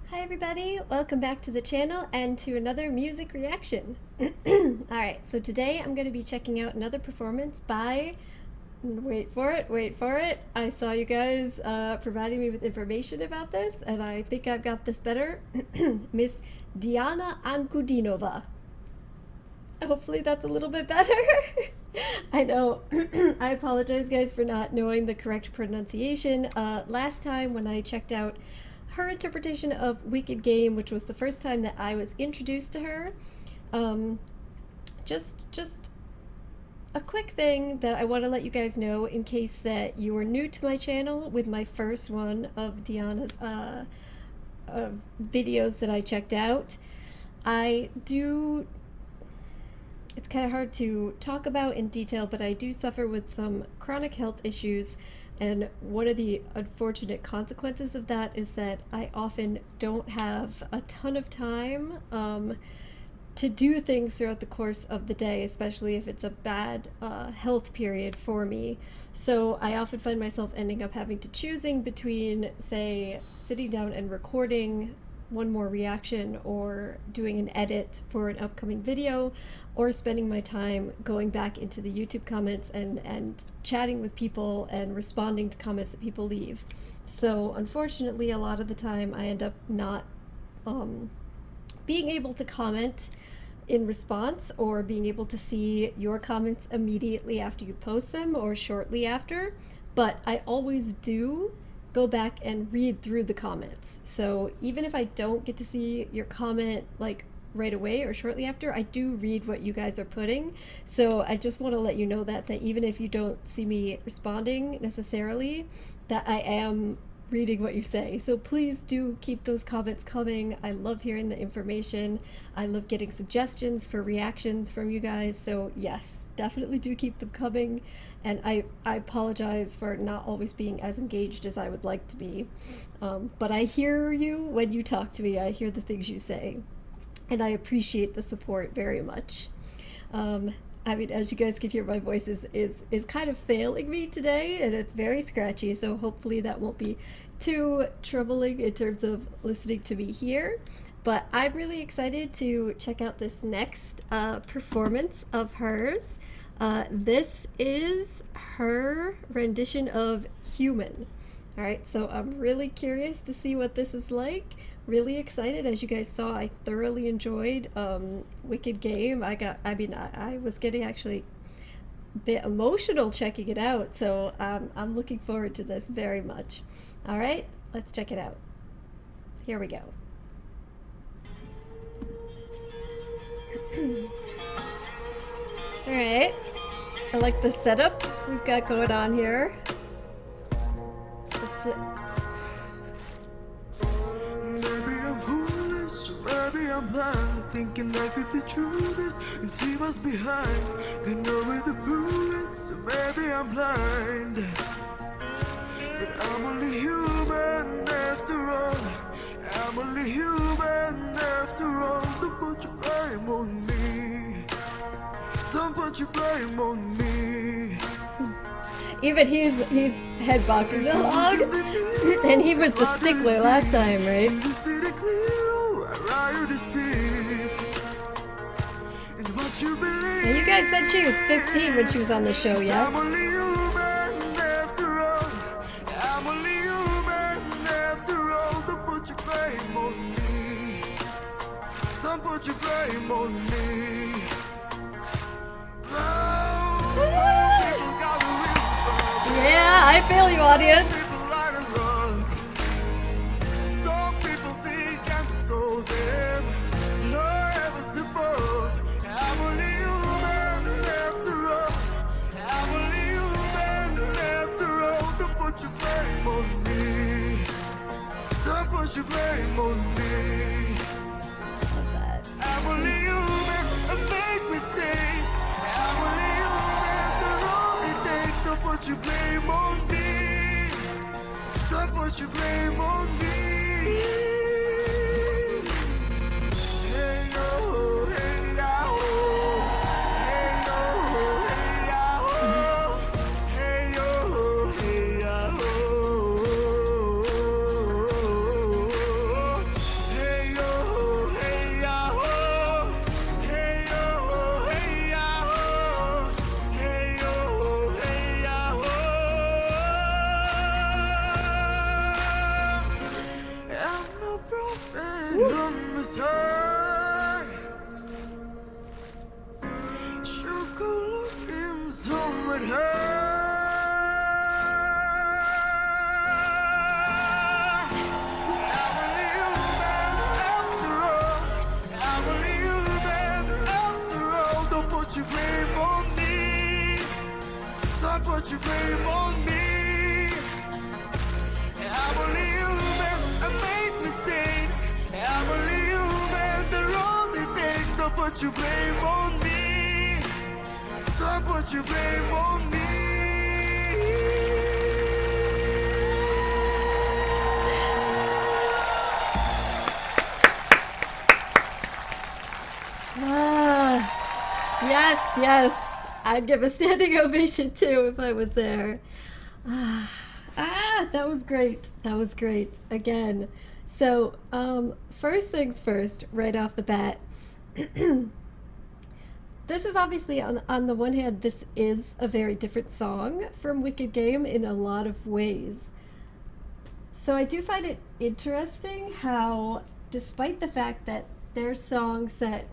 Hi everybody, welcome back to the channel and to another music reaction. Alright, so today I'm going to be checking out another performance by, wait for it, I saw you guys providing me with information about this and I think I've got this better, Miss Diana Ankudinova. Hopefully that's a little bit better. I know, I apologize guys for not knowing the correct pronunciation. Last time when I checked out her interpretation of Wicked Game, which was the first time that I was introduced to her. Just a quick thing that I want to let you guys know in case that you are new to my channel with my first one of Diana's videos that I checked out. It's kind of hard to talk about in detail, but I do suffer with some chronic health issues. And one of the unfortunate consequences of that is that I often don't have a ton of time to do things throughout the course of the day, especially if it's a bad health period for me. So I often find myself ending up having to choosing between, say, sitting down and recording one more reaction or doing an edit for an upcoming video, or spending my time going back into the YouTube comments and chatting with people and responding to comments that people leave. So unfortunately, a lot of the time I end up not being able to comment in response or being able to see your comments immediately after you post them or shortly after, but I always do go back and read through the comments. So even if I don't get to see your comment like right away or shortly after, I do read what you guys are putting. So I just want to let you know that even if you don't see me responding necessarily, that I am reading what you say. So please do keep those comments coming. I love hearing the information. I love getting suggestions for reactions from you guys. So yes, definitely do keep them coming. And I apologize for not always being as engaged as I would like to be. But I hear you when you talk to me. I hear the things you say. And I appreciate the support very much. I mean, as you guys can hear, my voice is kind of failing me today, and it's very scratchy, so hopefully that won't be too troubling in terms of listening to me here. But I'm really excited to check out this next performance of hers. This is her rendition of Human. All right, so I'm really curious to see what this is like. Really excited. As you guys saw, I thoroughly enjoyed Wicked Game. I was getting actually a bit emotional checking it out, so I'm looking forward to this very much. All right, let's check it out. Here we go. All right, I like the setup we've got going on here. I'm blind, thinking I could the truth is and see what's behind. I know where the proof is, so maybe I'm blind. But I'm only human after all. I'm only human after all. Don't put your blame on me. Don't put your blame on me. Even he's headboxing along, and he was the stickler last time, right? And you guys said she was 15 when she was on the show, yes? I'm only human after all. I'm only human after all. Don't put your blame on me. Don't put your blame on me. Yeah, I feel you, audience. You blame on me. I'm only human, I make mistakes. I'm only human, the wrong it takes. Don't put your blame on me. Don't put your blame on me. Hey yo, hey yo, hey yo, hey yo, hey yo, hey yo. from his heart. Chocolate home with her. You blame on me. Talk what you blame on me. I'm only human, I make mistakes. I'm only human, the wrong things. Don't put you blame on me. Talk what you blame on me. Yes, yes. I'd give a standing ovation too if I was there. That was great. That was great. Again. So, first things first, right off the bat. This is obviously, on the one hand, this is a very different song from Wicked Game in a lot of ways. So I do find it interesting how, despite the fact that there's songs that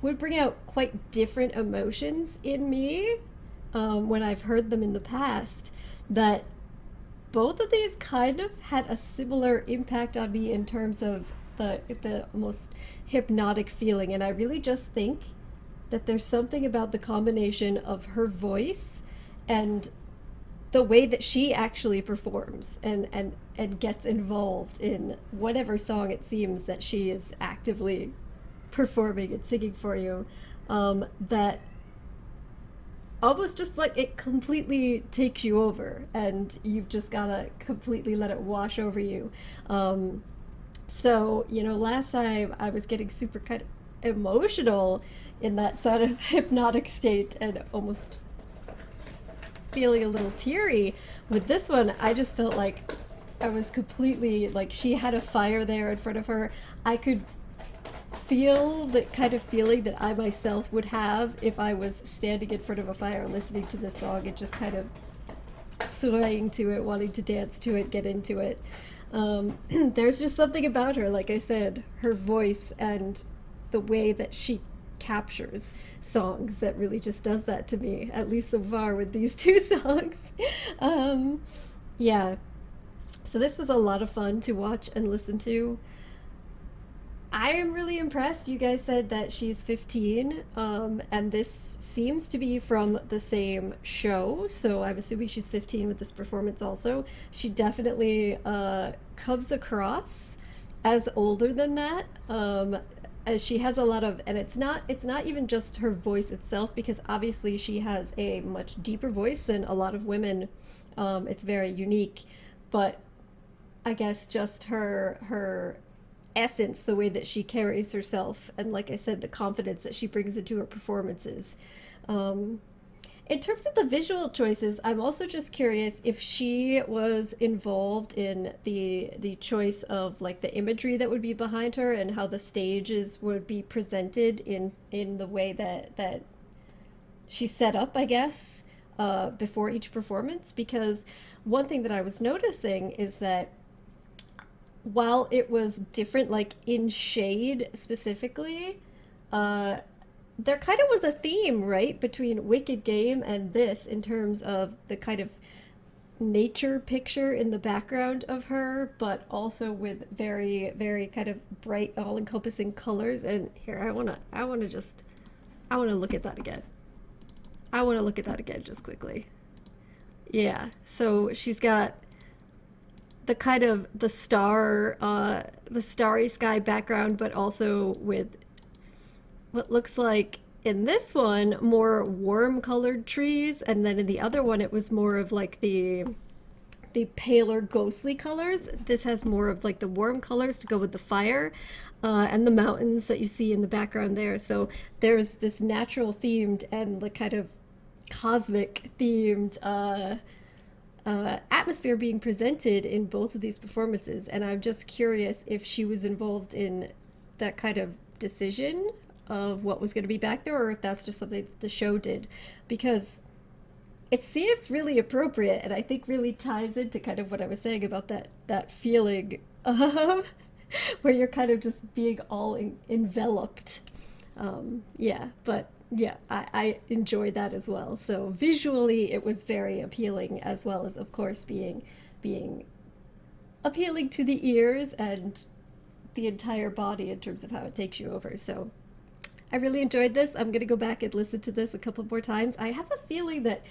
would bring out quite different emotions in me when I've heard them in the past, that both of these kind of had a similar impact on me in terms of the almost hypnotic feeling. And I really just think that there's something about the combination of her voice and the way that she actually performs and gets involved in whatever song it seems that she is actively performing and singing for you, that almost just like it completely takes you over and you've just gotta completely let it wash over you. So, last time I was getting super kind of emotional in that sort of hypnotic state and almost feeling a little teary. With this one, I just felt like I was completely, like, she had a fire there in front of her. I could feel the kind of feeling that I myself would have if I was standing in front of a fire listening to this song and just kind of swaying to it, wanting to dance to it, get into it. There's just something about her, like I said, her voice and the way that she captures songs that really just does that to me, at least so far with these two songs. Yeah. So this was a lot of fun to watch and listen to. I am really impressed. You guys said that she's 15, and this seems to be from the same show, so I'm assuming she's 15 with this performance also. She definitely comes across as older than that, as she has a lot of, and it's not even just her voice itself, because obviously she has a much deeper voice than a lot of women. It's very unique, but I guess just her essence, the way that she carries herself, and like I said, the confidence that she brings into her performances. In terms of the visual choices, I'm also just curious if she was involved in the choice of like the imagery that would be behind her and how the stages would be presented in the way that she set up, I guess, before each performance. Because one thing that I was noticing is that while it was different, like in shade specifically, there kind of was a theme, right, between Wicked Game and this in terms of the kind of nature picture in the background of her, but also with very, very kind of bright, all-encompassing colors. And here, I wanna look at that again. I want to look at that again just quickly. Yeah, so she's got the kind of the starry sky background, but also with what looks like in this one more warm colored trees, and then in the other one it was more of like the paler ghostly colors. This has more of like the warm colors to go with the fire, and the mountains that you see in the background there. So there's this natural themed and like kind of cosmic themed atmosphere being presented in both of these performances, and I'm just curious if she was involved in that kind of decision of what was going to be back there, or if that's just something that the show did, because it seems really appropriate, and I think really ties into kind of what I was saying about that feeling of where you're kind of just being all enveloped. Yeah, but yeah, I enjoyed that as well. So visually, it was very appealing, as well as, of course, being appealing to the ears and the entire body in terms of how it takes you over. So I really enjoyed this. I'm gonna go back and listen to this a couple more times. I have a feeling that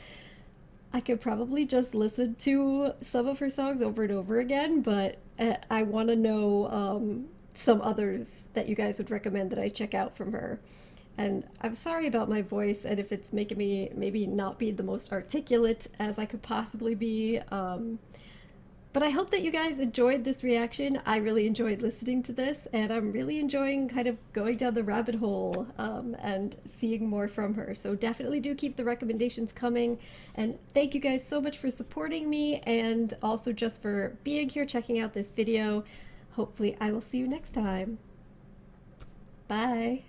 I could probably just listen to some of her songs over and over again, but I want to know some others that you guys would recommend that I check out from her. And I'm sorry about my voice and if it's making me maybe not be the most articulate as I could possibly be. But I hope that you guys enjoyed this reaction. I really enjoyed listening to this, and I'm really enjoying kind of going down the rabbit hole and seeing more from her. So definitely do keep the recommendations coming. And thank you guys so much for supporting me and also just for being here, checking out this video. Hopefully I will see you next time. Bye.